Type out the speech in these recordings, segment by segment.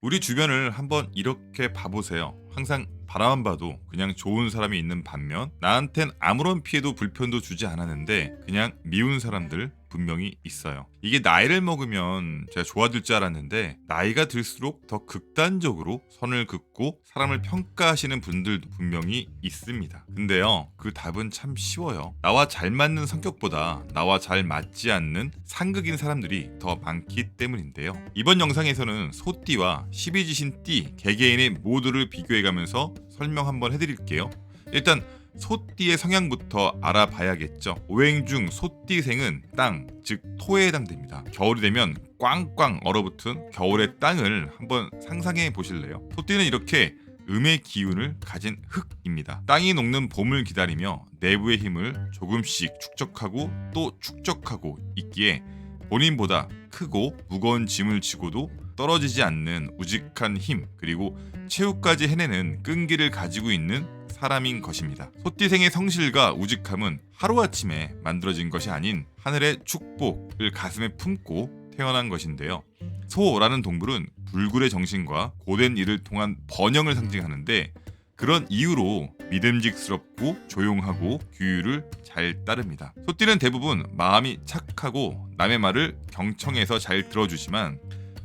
우리 주변을 한번 이렇게 봐보세요. 항상 바라만 봐도 그냥 좋은 사람이 있는 반면 나한텐 아무런 피해도 불편도 주지 않았는데 그냥 미운 사람들 분명히 있어요. 이게 나이를 먹으면 제가 좋아질 줄 알았는데 나이가 들수록 더 극단적으로 선을 긋고 사람을 평가하시는 분들도 분명히 있습니다. 근데요, 그 답은 참 쉬워요. 나와 잘 맞는 성격보다 나와 잘 맞지 않는 상극인 사람들이 더 많기 때문인데요. 이번 영상에서는 소띠와 12지신 띠 개개인의 모두를 비교해가면서 설명 한번 해드릴게요. 일단 소띠의 성향부터 알아봐야겠죠. 오행 중 소띠생은 땅, 즉 토에 해당됩니다. 겨울이 되면 꽝꽝 얼어붙은 겨울의 땅을 한번 상상해 보실래요? 소띠는 이렇게 음의 기운을 가진 흙입니다. 땅이 녹는 봄을 기다리며 내부의 힘을 조금씩 축적하고 또 축적하고 있기에 본인보다 크고 무거운 짐을 지고도 떨어지지 않는 우직한 힘, 그리고 최후까지 해내는 끈기를 가지고 있는 사람인 것입니다. 소띠생의 성실과 우직함은 하루아침에 만들어진 것이 아닌 하늘의 축복을 가슴에 품고 태어난 것인데요. 소라는 동물은 불굴의 정신과 고된 일을 통한 번영을 상징하는데, 그런 이유로 믿음직스럽고 조용하고 규율을 잘 따릅니다. 소띠는 대부분 마음이 착하고 남의 말을 경청해서 잘 들어주지만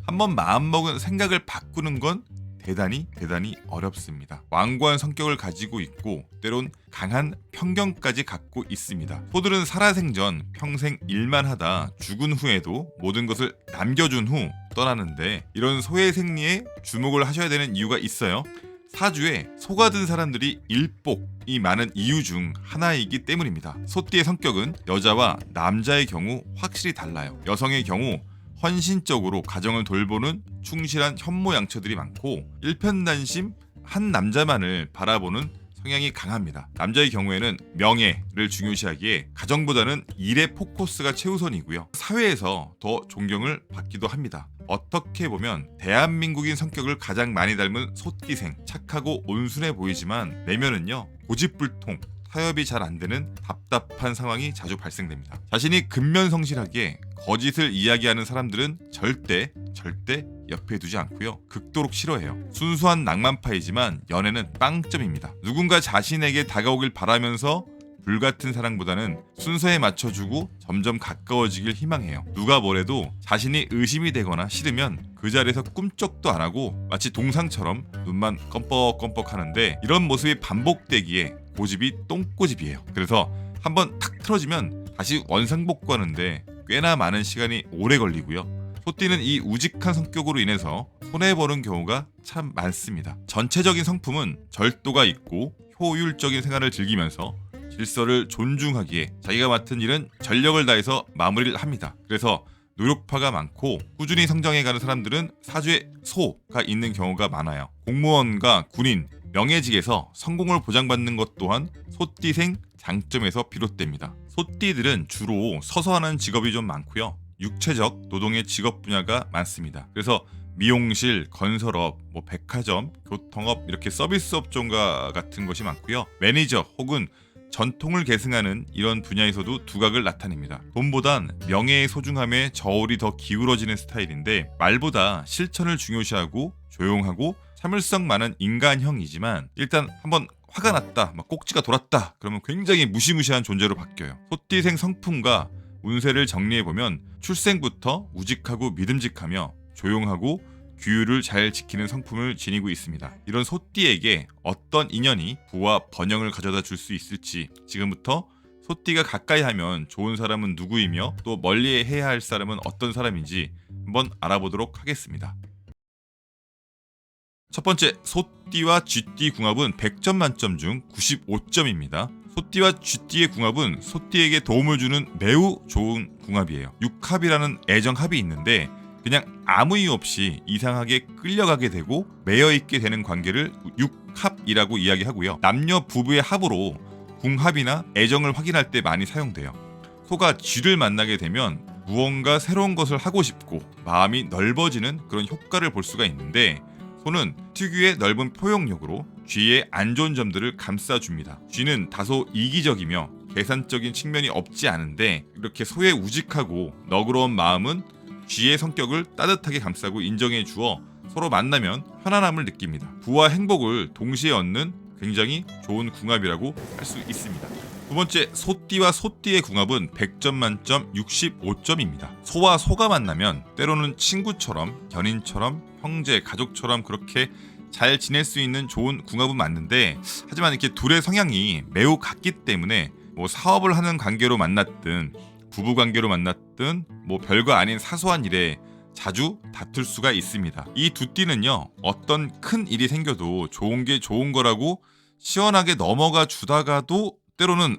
한번 마음먹은 생각을 바꾸는 건 대단히 어렵습니다. 완고한 성격을 가지고 있고 때론 강한 편견까지 갖고 있습니다. 소들은 살아생전 평생 일만 하다 죽은 후에도 모든 것을 남겨준 후 떠나는데, 이런 소의 생리에 주목을 하셔야 되는 이유가 있어요. 사주에 소가 든 사람들이 일복이 많은 이유 중 하나이기 때문입니다. 소띠의 성격은 여자와 남자의 경우 확실히 달라요. 여성의 경우 헌신적으로 가정을 돌보는 충실한 현모양처들이 많고 일편단심 한 남자만을 바라보는 성향이 강합니다. 남자의 경우에는 명예를 중요시하기에 가정보다는 일에 포커스가 최우선이고요. 사회에서 더 존경을 받기도 합니다. 어떻게 보면 대한민국인 성격을 가장 많이 닮은 소띠생, 착하고 온순해 보이지만 내면은요 고집불통, 타협이 잘 안되는 답답한 상황이 자주 발생됩니다. 자신이 근면성실하게 거짓을 이야기하는 사람들은 절대 옆에 두지 않고요. 극도록 싫어해요. 순수한 낭만파이지만 연애는 빵점입니다. 누군가 자신에게 다가오길 바라면서 불같은 사랑보다는 순서에 맞춰주고 점점 가까워지길 희망해요. 누가 뭐래도 자신이 의심이 되거나 싫으면 그 자리에서 꿈쩍도 안 하고 마치 동상처럼 눈만 껌뻑껌뻑 하는데, 이런 모습이 반복되기에 고집이 똥꼬집이에요. 그래서 한번 탁 틀어지면 다시 원상복구하는데 꽤나 많은 시간이 오래 걸리고요. 소띠는 이 우직한 성격으로 인해서 손해보는 경우가 참 많습니다. 전체적인 성품은 절도가 있고 효율적인 생활을 즐기면서 질서를 존중하기에 자기가 맡은 일은 전력을 다해서 마무리를 합니다. 그래서 노력파가 많고 꾸준히 성장해가는 사람들은 사주에 소가 있는 경우가 많아요. 공무원과 군인, 명예직에서 성공을 보장받는 것 또한 소띠생 장점에서 비롯됩니다. 소띠들은 주로 서서 하는 직업이 좀 많고요. 육체적 노동의 직업 분야가 많습니다. 그래서 미용실, 건설업, 백화점, 교통업, 이렇게 서비스 업종과 같은 것이 많고요. 매니저 혹은 전통을 계승하는 이런 분야에서도 두각을 나타냅니다. 돈보단 명예의 소중함에 저울이 더 기울어지는 스타일인데, 말보다 실천을 중요시하고 조용하고 참을성 많은 인간형이지만 일단 한번 화가 났다, 꼭지가 돌았다 그러면 굉장히 무시무시한 존재로 바뀌어요. 소띠생 성품과 운세를 정리해보면 출생부터 우직하고 믿음직하며 조용하고 규율을 잘 지키는 성품을 지니고 있습니다. 이런 소띠에게 어떤 인연이 부와 번영을 가져다 줄 수 있을지, 지금부터 소띠가 가까이 하면 좋은 사람은 누구이며 또 멀리 해야 할 사람은 어떤 사람인지 한번 알아보도록 하겠습니다. 첫 번째, 소띠와 쥐띠 궁합은 100점 만점 중 95점입니다. 소띠와 쥐띠의 궁합은 소띠에게 도움을 주는 매우 좋은 궁합이에요. 육합이라는 애정합이 있는데 그냥 아무 이유 없이 이상하게 끌려가게 되고 매여있게 되는 관계를 육합이라고 이야기하고요. 남녀 부부의 합으로 궁합이나 애정을 확인할 때 많이 사용돼요. 소가 쥐를 만나게 되면 무언가 새로운 것을 하고 싶고 마음이 넓어지는 그런 효과를 볼 수가 있는데, 소는 특유의 넓은 포용력으로 쥐의 안 좋은 점들을 감싸줍니다. 쥐는 다소 이기적이며 계산적인 측면이 없지 않은데, 이렇게 소의 우직하고 너그러운 마음은 쥐의 성격을 따뜻하게 감싸고 인정해 주어 서로 만나면 편안함을 느낍니다. 부와 행복을 동시에 얻는 굉장히 좋은 궁합이라고 할 수 있습니다. 두 번째, 소띠와 소띠의 궁합은 100점 만점 65점입니다. 소와 소가 만나면 때로는 친구처럼, 연인처럼, 형제, 가족처럼 그렇게 잘 지낼 수 있는 좋은 궁합은 맞는데, 하지만 이렇게 둘의 성향이 매우 같기 때문에 뭐 사업을 하는 관계로 만났든 부부 관계로 만났든 뭐 별거 아닌 사소한 일에 자주 다툴 수가 있습니다. 이 두 띠는요, 어떤 큰 일이 생겨도 좋은 게 좋은 거라고 시원하게 넘어가 주다가도 때로는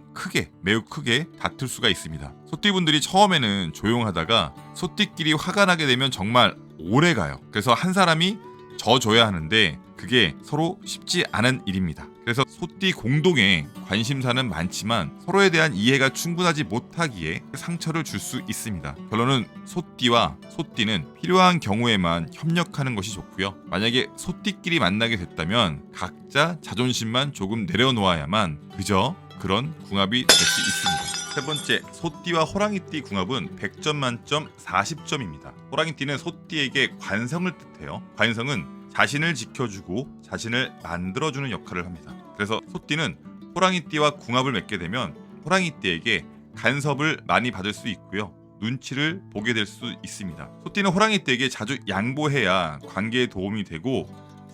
매우 크게 다툴 수가 있습니다. 소띠분들이 처음에는 조용하다가 소띠끼리 화가 나게 되면 정말 오래 가요. 그래서 한 사람이 져줘야 하는데 그게 서로 쉽지 않은 일입니다. 그래서 소띠 공동의 관심사는 많지만 서로에 대한 이해가 충분하지 못하기에 상처를 줄 수 있습니다. 결론은 소띠와 소띠는 필요한 경우에만 협력하는 것이 좋고요. 만약에 소띠끼리 만나게 됐다면 각자 자존심만 조금 내려놓아야만 그저 그런 궁합이 될 수 있습니다. 세 번째, 소띠와 호랑이띠 궁합은 100점 만점 40점입니다. 호랑이띠는 소띠에게 관성을 뜻해요. 관성은 자신을 지켜주고 자신을 만들어주는 역할을 합니다. 그래서 소띠는 호랑이띠와 궁합을 맺게 되면 호랑이띠에게 간섭을 많이 받을 수 있고요. 눈치를 보게 될 수 있습니다. 소띠는 호랑이띠에게 자주 양보해야 관계에 도움이 되고,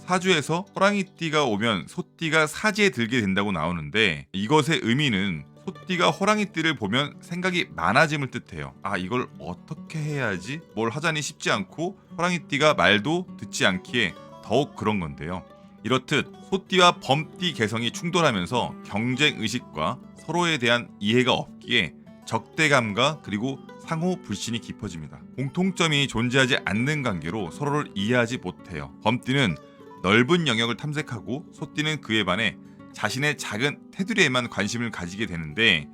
사주에서 호랑이띠가 오면 소띠가 사지에 들게 된다고 나오는데, 이것의 의미는 소띠가 호랑이띠를 보면 생각이 많아짐을 뜻해요. 이걸 어떻게 해야지 뭘 하자니 쉽지 않고 호랑이띠가 말도 듣지 않기에 더욱 그런 건데요. 이렇듯 소띠와 범띠 개성이 충돌하면서 경쟁 의식과 서로에 대한 이해가 없기에 적대감과 그리고 상호 불신이 깊어집니다. 공통점이 존재하지 않는 관계로 서로를 이해하지 못해요. 범띠는 넓은 영역을 탐색하고 소띠는 그에 반해 자신의 작은 테두리에만 관심을 가지게 되는데,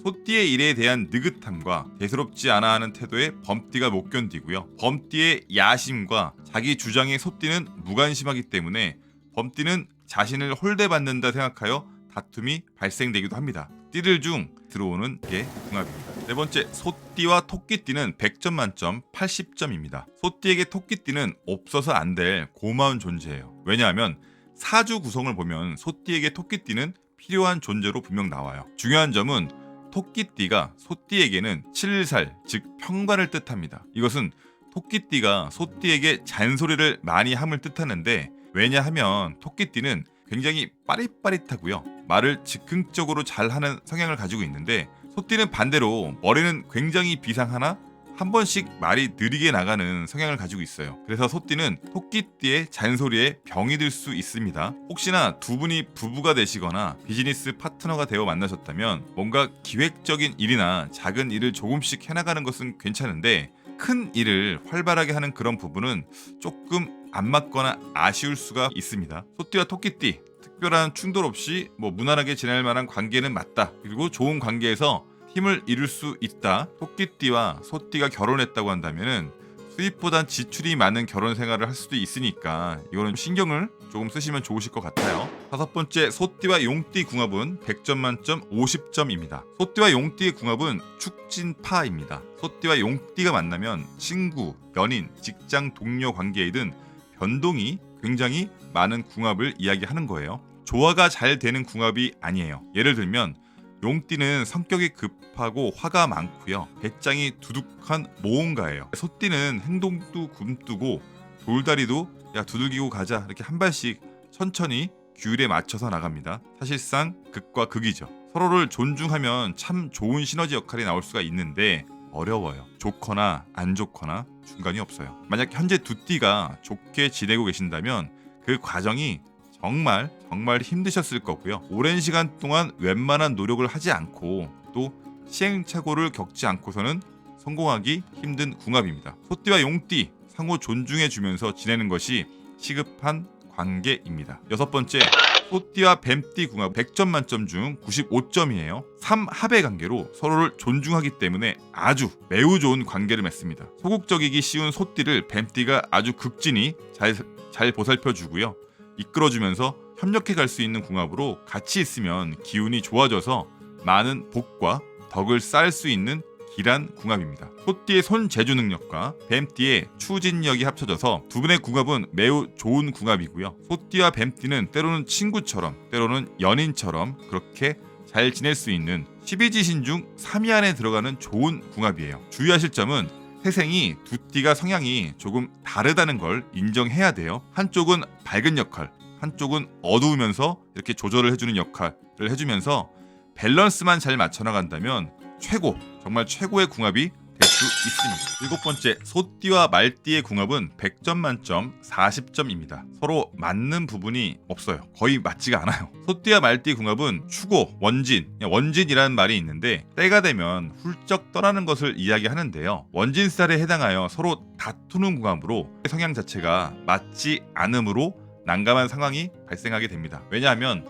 소띠의 일에 대한 느긋함과 대수롭지 않아 하는 태도에 범띠가 못 견디고요. 범띠의 야심과 자기 주장에 소띠는 무관심하기 때문에 범띠는 자신을 홀대받는다 생각하여 다툼이 발생되기도 합니다. 띠들 중 들어오는 게 궁합입니다. 네 번째, 소띠와 토끼띠는 100점 만점 80점입니다. 소띠에게 토끼띠는 없어서 안 될 고마운 존재예요. 왜냐하면 사주 구성을 보면 소띠에게 토끼띠는 필요한 존재로 분명 나와요. 중요한 점은 토끼띠가 소띠에게는 칠살, 즉 평관을 뜻합니다. 이것은 토끼띠가 소띠에게 잔소리를 많이 함을 뜻하는데, 왜냐하면 토끼띠는 굉장히 빠릿빠릿하고요. 말을 즉흥적으로 잘하는 성향을 가지고 있는데, 소띠는 반대로 머리는 굉장히 비상하나 한 번씩 말이 느리게 나가는 성향을 가지고 있어요. 그래서 소띠는 토끼띠의 잔소리에 병이 들 수 있습니다. 혹시나 두 분이 부부가 되시거나 비즈니스 파트너가 되어 만나셨다면 뭔가 기획적인 일이나 작은 일을 조금씩 해나가는 것은 괜찮은데, 큰 일을 활발하게 하는 그런 부분은 조금 안 맞거나 아쉬울 수가 있습니다. 소띠와 토끼띠 특별한 충돌 없이 무난하게 지낼 만한 관계는 맞다. 그리고 좋은 관계에서 힘을 이룰 수 있다. 토끼띠와 소띠가 결혼했다고 한다면은 수입보단 지출이 많은 결혼 생활을 할 수도 있으니까 이거는 신경을 조금 쓰시면 좋으실 것 같아요. 다섯 번째, 소띠와 용띠 궁합은 100점 만점 50점입니다. 소띠와 용띠의 궁합은 축진파입니다. 소띠와 용띠가 만나면 친구, 연인, 직장 동료 관계이든 변동이 굉장히 많은 궁합을 이야기하는 거예요. 조화가 잘 되는 궁합이 아니에요. 예를 들면 용띠는 성격이 급하고 화가 많고요. 배짱이 두둑한 모험가예요. 소띠는 행동도 굼뜨고 돌다리도 두들기고 가자 이렇게 한 발씩 천천히 규율에 맞춰서 나갑니다. 사실상 극과 극이죠. 서로를 존중하면 참 좋은 시너지 역할이 나올 수가 있는데 어려워요. 좋거나 안 좋거나 중간이 없어요. 만약 현재 두 띠가 좋게 지내고 계신다면 그 과정이 정말 힘드셨을 거고요. 오랜 시간 동안 웬만한 노력을 하지 않고 또 시행착오를 겪지 않고서는 성공하기 힘든 궁합입니다. 소띠와 용띠 상호 존중해주면서 지내는 것이 시급한 관계입니다. 여섯 번째, 소띠와 뱀띠 궁합 100점 만점 중 95점이에요. 3합의 관계로 서로를 존중하기 때문에 매우 좋은 관계를 맺습니다. 소극적이기 쉬운 소띠를 뱀띠가 아주 극진히 잘 보살펴주고요. 이끌어주면서 협력해 갈 수 있는 궁합으로 같이 있으면 기운이 좋아져서 많은 복과 덕을 쌓을 수 있는 기란 궁합입니다. 소띠의 손재주 능력과 뱀띠의 추진력이 합쳐져서 두 분의 궁합은 매우 좋은 궁합이고요. 소띠와 뱀띠는 때로는 친구처럼 때로는 연인처럼 그렇게 잘 지낼 수 있는 12지신 중 3위 안에 들어가는 좋은 궁합이에요. 주의하실 점은 태생이 두 띠가 성향이 조금 다르다는 걸 인정해야 돼요. 한쪽은 밝은 역할, 한쪽은 어두우면서 이렇게 조절을 해주는 역할을 해주면서 밸런스만 잘 맞춰나간다면 정말 최고의 궁합이 될 수 있습니다. 7번째, 소띠와 말띠의 궁합은 100점 만점 40점입니다. 서로 맞는 부분이 없어요. 거의 맞지가 않아요. 소띠와 말띠의 궁합은 추고, 원진이라는 말이 있는데 때가 되면 훌쩍 떠나는 것을 이야기하는데요. 원진 스타일에 해당하여 서로 다투는 궁합으로 성향 자체가 맞지 않으므로 난감한 상황이 발생하게 됩니다. 왜냐하면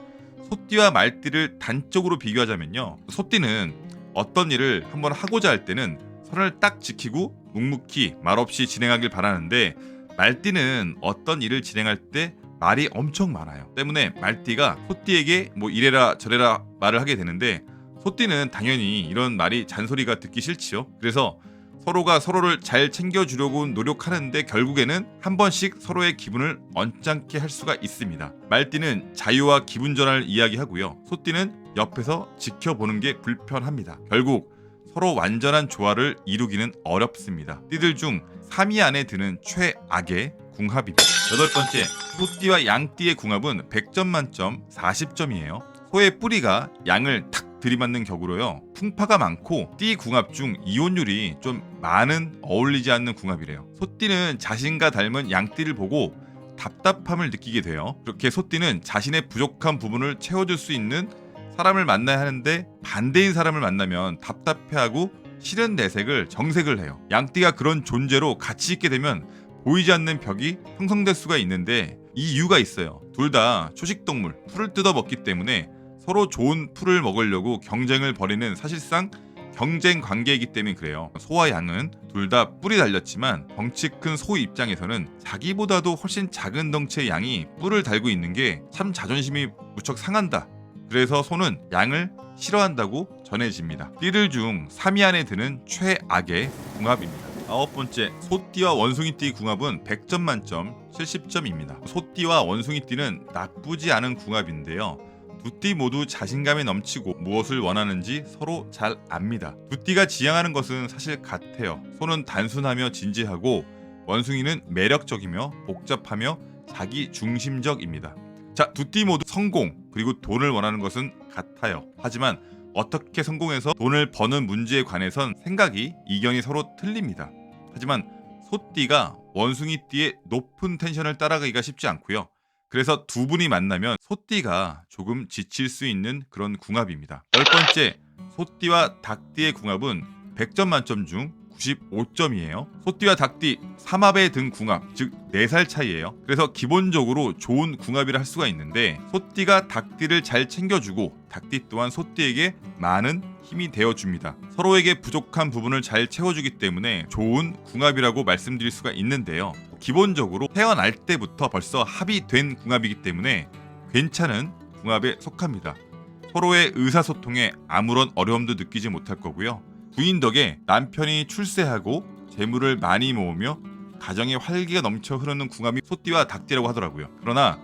소띠와 말띠를 단적으로 비교하자면요. 소띠는 어떤 일을 한번 하고자 할 때는 선을 딱 지키고 묵묵히 말없이 진행하길 바라는데 말띠는 어떤 일을 진행할 때 말이 엄청 많아요. 때문에 말띠가 소띠에게 뭐 이래라 저래라 말을 하게 되는데 소띠는 당연히 이런 말이 잔소리가 듣기 싫지요. 그래서 서로가 서로를 잘 챙겨주려고 노력하는데 결국에는 한 번씩 서로의 기분을 언짢게 할 수가 있습니다. 말띠는 자유와 기분 전환을 이야기하고요. 소띠는 옆에서 지켜보는 게 불편합니다. 결국 서로 완전한 조화를 이루기는 어렵습니다. 띠들 중 3위 안에 드는 최악의 궁합입니다. 8번째, 소띠와 양띠의 궁합은 100점 만점 40점이에요. 소의 뿌리가 양을 탁 들이받는 격으로요. 풍파가 많고 띠 궁합 중 이혼율이 좀 많은 어울리지 않는 궁합이래요. 소띠는 자신과 닮은 양띠를 보고 답답함을 느끼게 돼요. 그렇게 소띠는 자신의 부족한 부분을 채워줄 수 있는 사람을 만나야 하는데 반대인 사람을 만나면 답답해하고 싫은 내색을 정색을 해요. 양띠가 그런 존재로 같이 있게 되면 보이지 않는 벽이 형성될 수가 있는데 이 이유가 있어요. 둘 다 초식동물, 풀을 뜯어 먹기 때문에 서로 좋은 풀을 먹으려고 경쟁을 벌이는 사실상 경쟁 관계이기 때문에 그래요. 소와 양은 둘 다 뿔이 달렸지만 덩치 큰 소 입장에서는 자기보다도 훨씬 작은 덩치의 양이 뿔을 달고 있는 게 참 자존심이 무척 상한다. 그래서 소는 양을 싫어한다고 전해집니다. 띠들 중 3위 안에 드는 최악의 궁합입니다. 9번째, 소띠와 원숭이띠 궁합은 100점 만점 70점입니다. 소띠와 원숭이띠는 나쁘지 않은 궁합인데요. 두 띠 모두 자신감에 넘치고 무엇을 원하는지 서로 잘 압니다. 두 띠가 지향하는 것은 사실 같아요. 소는 단순하며 진지하고 원숭이는 매력적이며 복잡하며 자기 중심적입니다. 자, 두 띠 모두 성공 그리고 돈을 원하는 것은 같아요. 하지만 어떻게 성공해서 돈을 버는 문제에 관해선 생각이 이견이 서로 틀립니다. 하지만 소띠가 원숭이띠의 높은 텐션을 따라가기가 쉽지 않고요. 그래서 두 분이 만나면 소띠가 조금 지칠 수 있는 그런 궁합입니다. 10번째, 소띠와 닭띠의 궁합은 100점 만점 중 95점이에요. 소띠와 닭띠 삼합에 든 궁합, 즉 4살 차이예요. 그래서 기본적으로 좋은 궁합이라 할 수가 있는데 소띠가 닭띠를 잘 챙겨주고 닭띠 또한 소띠에게 많은 힘이 되어줍니다. 서로에게 부족한 부분을 잘 채워주기 때문에 좋은 궁합이라고 말씀드릴 수가 있는데요. 기본적으로 태어날 때부터 벌써 합의된 궁합이기 때문에 괜찮은 궁합에 속합니다. 서로의 의사소통에 아무런 어려움도 느끼지 못할 거고요. 부인 덕에 남편이 출세하고 재물을 많이 모으며 가정에 활기가 넘쳐 흐르는 궁합이 소띠와 닭띠라고 하더라고요. 그러나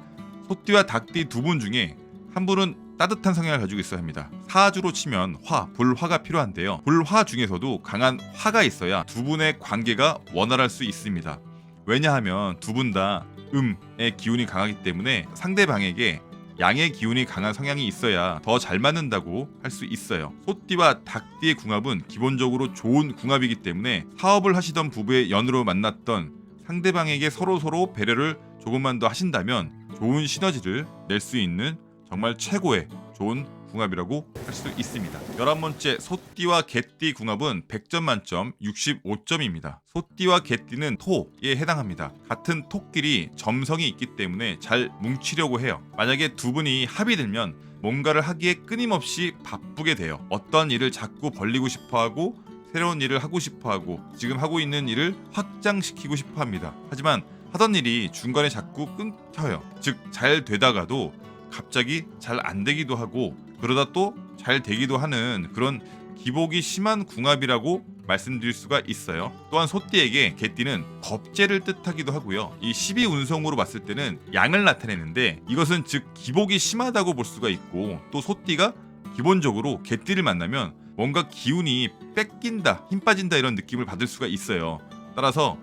소띠와 닭띠 두 분 중에 한 분은 따뜻한 성향을 가지고 있어야 합니다. 사주로 치면 불화가 필요한데요. 불화 중에서도 강한 화가 있어야 두 분의 관계가 원활할 수 있습니다. 왜냐하면 두 분 다 음의 기운이 강하기 때문에 상대방에게 양의 기운이 강한 성향이 있어야 더 잘 맞는다고 할 수 있어요. 소띠와 닭띠의 궁합은 기본적으로 좋은 궁합이기 때문에 사업을 하시던 부부의 연으로 만났던 상대방에게 서로 배려를 조금만 더 하신다면 좋은 시너지를 낼 수 있는 정말 최고의 좋은 궁합이라고 할 수 있습니다. 11번째, 소띠와 개띠 궁합은 100점 만점 65점입니다. 소띠와 개띠는 토에 해당합니다. 같은 토끼리 점성이 있기 때문에 잘 뭉치려고 해요. 만약에 두 분이 합의되면 뭔가를 하기에 끊임없이 바쁘게 돼요. 어떤 일을 자꾸 벌리고 싶어하고 새로운 일을 하고 싶어하고 지금 하고 있는 일을 확장시키고 싶어합니다. 하지만 하던 일이 중간에 자꾸 끊겨요. 즉 잘 되다가도 갑자기 잘 안 되기도 하고 그러다 또 잘 되기도 하는 그런 기복이 심한 궁합이라고 말씀드릴 수가 있어요. 또한 소띠에게 개띠는 겁재를 뜻하기도 하고요. 이 12운성으로 봤을 때는 양을 나타내는데 이것은 즉 기복이 심하다고 볼 수가 있고, 또 소띠가 기본적으로 개띠를 만나면 뭔가 기운이 뺏긴다, 힘 빠진다 이런 느낌을 받을 수가 있어요. 따라서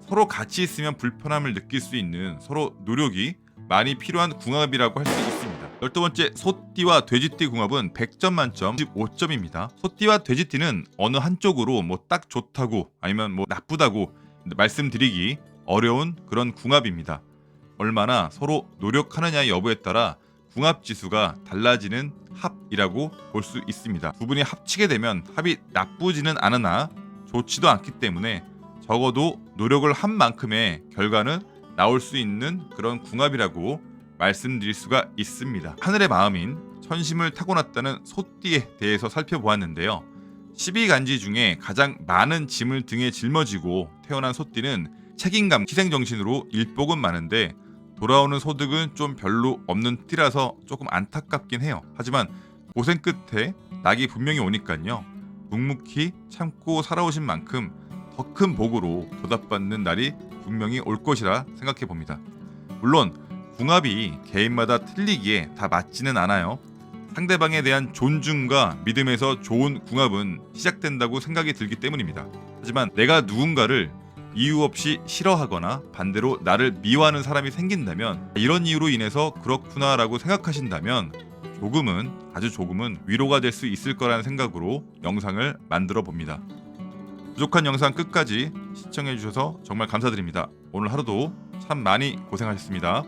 서로 같이 있으면 불편함을 느낄 수 있는 서로 노력이 많이 필요한 궁합이라고 할 수 있습니다. 12번째, 소띠와 돼지띠 궁합은 100점 만점 15점입니다. 소띠와 돼지띠는 어느 한쪽으로 뭐 딱 좋다고 아니면 뭐 나쁘다고 말씀드리기 어려운 그런 궁합입니다. 얼마나 서로 노력하느냐의 여부에 따라 궁합 지수가 달라지는 합이라고 볼 수 있습니다. 두 분이 합치게 되면 합이 나쁘지는 않으나 좋지도 않기 때문에 적어도 노력을 한 만큼의 결과는 나올 수 있는 그런 궁합이라고 말씀드릴 수가 있습니다. 하늘의 마음인 천심을 타고났다는 소띠에 대해서 살펴보았는데요. 12간지 중에 가장 많은 짐을 등에 짊어지고 태어난 소띠는 책임감, 희생정신으로 일복은 많은데 돌아오는 소득은 좀 별로 없는 띠라서 조금 안타깝긴 해요. 하지만 고생 끝에 낙이 분명히 오니까요. 묵묵히 참고 살아오신 만큼 더 큰 복으로 보답받는 날이 분명히 올 것이라 생각해 봅니다. 물론 궁합이 개인마다 틀리기에 다 맞지는 않아요. 상대방에 대한 존중과 믿음에서 좋은 궁합은 시작된다고 생각이 들기 때문입니다. 하지만 내가 누군가를 이유 없이 싫어하거나 반대로 나를 미워하는 사람이 생긴다면, 이런 이유로 인해서 그렇구나라고 생각하신다면 조금은, 아주 조금은 위로가 될 수 있을 거라는 생각으로 영상을 만들어 봅니다. 부족한 영상 끝까지 시청해 주셔서 정말 감사드립니다. 오늘 하루도 참 많이 고생하셨습니다.